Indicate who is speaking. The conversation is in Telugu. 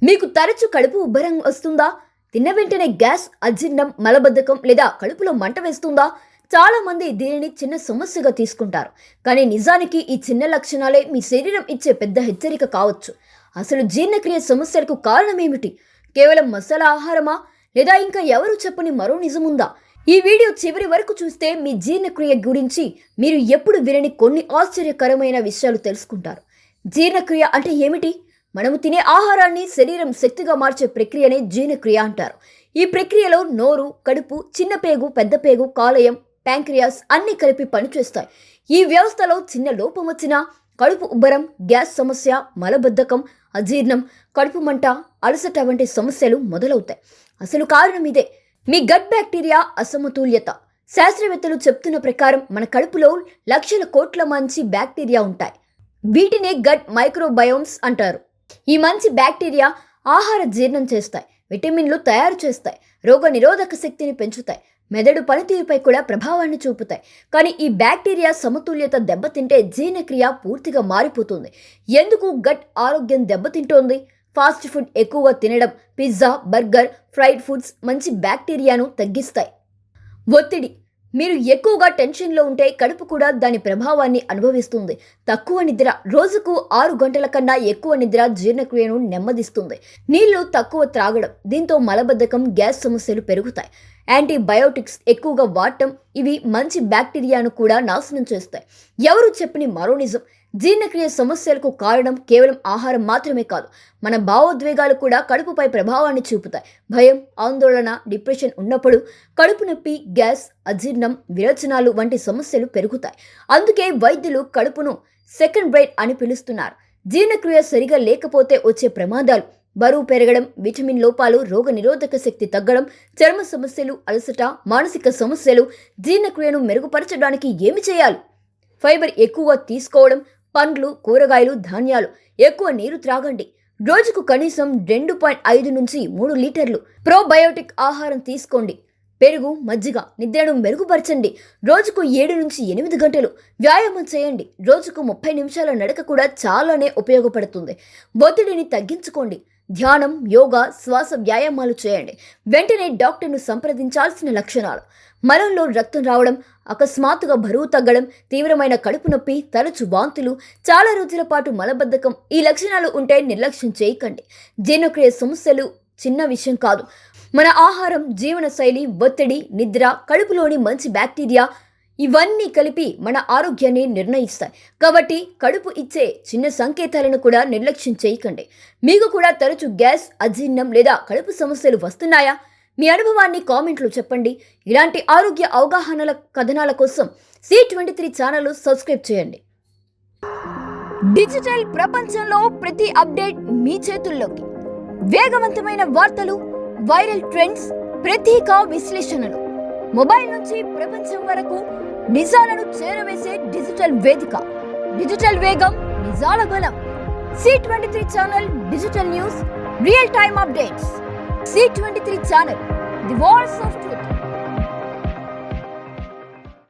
Speaker 1: మీకు తరచు కడుపు ఉబ్బరం వస్తుందా? తిన్న వెంటనే గ్యాస్, అజీర్ణం, మలబద్ధకం లేదా కడుపులో మంట వేస్తుందా? చాలా మంది దీనిని చిన్న సమస్యగా తీసుకుంటారు. కానీ నిజానికి ఈ చిన్న లక్షణాలే మీ శరీరం ఇచ్చే పెద్ద హెచ్చరిక కావచ్చు. అసలు జీర్ణక్రియ సమస్యలకు కారణం ఏమిటి? కేవలం మసాలా ఆహారమా? లేదా ఇంకా ఎవరు చెప్పని మరో నిజముందా? ఈ వీడియో చివరి వరకు చూస్తే మీ జీర్ణక్రియ గురించి మీరు ఎప్పుడు వినని కొన్ని ఆశ్చర్యకరమైన విషయాలు తెలుసుకుంటారు. జీర్ణక్రియ అంటే ఏమిటి? మనము తినే ఆహారాన్ని శరీరం శక్తిగా మార్చే ప్రక్రియనే జీర్ణక్రియ అంటారు. ఈ ప్రక్రియలో నోరు, కడుపు, చిన్న పేగు, పెద్ద పేగు, కాలేయం, ప్యాంక్రియాస్ అన్నీ కలిపి పనిచేస్తాయి. ఈ వ్యవస్థలో చిన్న లోపం వచ్చినా కడుపు ఉబ్బరం, గ్యాస్ సమస్య, మలబద్ధకం, అజీర్ణం, కడుపు మంట, అలసట వంటి సమస్యలు మొదలవుతాయి. అసలు కారణం ఇదే, మీ గట్ బ్యాక్టీరియా అసమతుల్యత. శాస్త్రవేత్తలు చెప్తున్న ప్రకారం మన కడుపులో లక్షల కోట్ల మంచి బ్యాక్టీరియా ఉంటాయి. వీటినే గట్ మైక్రోబయోమ్స్ అంటారు. ఈ మంచి బ్యాక్టీరియా ఆహార జీర్ణం చేస్తాయి, విటమిన్లు తయారు చేస్తాయి, రోగ నిరోధక శక్తిని పెంచుతాయి, మెదడు పనితీరుపై కూడా ప్రభావాన్ని చూపుతాయి. కానీ ఈ బ్యాక్టీరియా సమతుల్యత దెబ్బతింటే జీర్ణక్రియ పూర్తిగా మారిపోతుంది. ఎందుకు గట్ ఆరోగ్యం దెబ్బతింటోంది? ఫాస్ట్ ఫుడ్ ఎక్కువగా తినడం, పిజ్జా, బర్గర్, ఫ్రైడ్ ఫుడ్స్ మంచి బ్యాక్టీరియాను తగ్గిస్తాయి. ఒత్తిడి. మీరు ఎక్కువగా టెన్షన్లో ఉంటే కడుపు కూడా దాని ప్రభావాన్ని అనుభవిస్తుంది. తక్కువ నిద్ర. రోజుకు 6 గంటల కన్నా ఎక్కువ నిద్ర జీర్ణక్రియను నెమ్మదిస్తుంది. నీళ్లు తక్కువ త్రాగడం. దీంతో మలబద్ధకం, గ్యాస్ సమస్యలు పెరుగుతాయి. యాంటీబయోటిక్స్ ఎక్కువగా వాడటం. ఇవి మంచి బ్యాక్టీరియాను కూడా నాశనం చేస్తాయి. ఎవరు చెప్పని మరో నిజం, జీర్ణక్రియ సమస్యలకు కారణం కేవలం ఆహారం మాత్రమే కాదు, మన భావోద్వేగాలు కూడా కడుపుపై ప్రభావాన్ని చూపుతాయి. భయం, ఆందోళన, డిప్రెషన్ ఉన్నప్పుడు కడుపు నొప్పి, గ్యాస్, అజీర్ణం, విరోచనాలు వంటి సమస్యలు పెరుగుతాయి. అందుకే వైద్యులు కడుపును సెకండ్ బ్రెయిన్ అని పిలుస్తున్నారు. జీర్ణక్రియ సరిగా లేకపోతే వచ్చే ప్రమాదాలు: బరువు పెరగడం, విటమిన్ లోపాలు, రోగ నిరోధక శక్తి తగ్గడం, చర్మ సమస్యలు, అలసట, మానసిక సమస్యలు. జీర్ణక్రియను మెరుగుపరచడానికి ఏమి చేయాలి? ఫైబర్ ఎక్కువగా తీసుకోవడం, పండ్లు, కూరగాయలు, ధాన్యాలు, ఎక్కువ నీరు త్రాగండి. రోజుకు కనీసం 2.5 నుంచి 3 లీటర్లు. ప్రోబయోటిక్ ఆహారం తీసుకోండి. పెరుగు, మజ్జిగ. నిద్రను మెరుగుపరచండి. రోజుకు 7 నుంచి 8 గంటలు వ్యాయామం చేయండి. రోజుకు 30 నిమిషాల నడక కూడా చాలానే ఉపయోగపడుతుంది. ఒత్తిడిని తగ్గించుకోండి. ధ్యానం, యోగా, శ్వాస వ్యాయామాలు చేయండి. వెంటనే డాక్టర్ను సంప్రదించాల్సిన లక్షణాలు: మలంలో రక్తం రావడం, అకస్మాత్తుగా బరువు తగ్గడం, తీవ్రమైన కడుపు నొప్పి, తరచు వాంతులు, చాలా రోజుల పాటు మలబద్ధకం. ఈ లక్షణాలు ఉంటే నిర్లక్ష్యం చేయకండి. జీర్ణక్రియ సమస్యలు చిన్న విషయం కాదు. మన ఆహారం, జీవనశైలి, ఒత్తిడి, నిద్ర, కడుపులోని మంచి బ్యాక్టీరియా ఇవన్నీ కలిపి మన ఆరోగ్యాన్ని నిర్ణయిస్తాయి. కాబట్టి కడుపు ఇచ్చే చిన్న సంకేతాలను కూడా నిర్లక్ష్యం చేయకండి. మీకు కూడా తరచు గ్యాస్, అజీర్ణం లేదా కడుపు సమస్యలు వస్తున్నాయా? మీ అనుభవాన్ని కామెంట్లో చెప్పండి. ఇలాంటి ఆరోగ్య అవగాహనల కథనాల కోసం C23 ఛానల్ సబ్స్క్రైబ్ చేయండి. డిజిటల్ ప్రపంచంలో ప్రతి అప్డేట్ మీ చేతుల్లోకి. వేగవంతమైన వార్తలు, వైరల్ ట్రెండ్స్, ప్రత్యేక విశ్లేషణలు. మొబైల్ నుంచి ప్రపంచం వరకు నిజాలను చేరవేసే డిజిటల్ వేదిక. డిజిటల్ వేగం, నిజాల బలం. C23 channel. Digital news, real time updates. C23 channel, the voice of truth.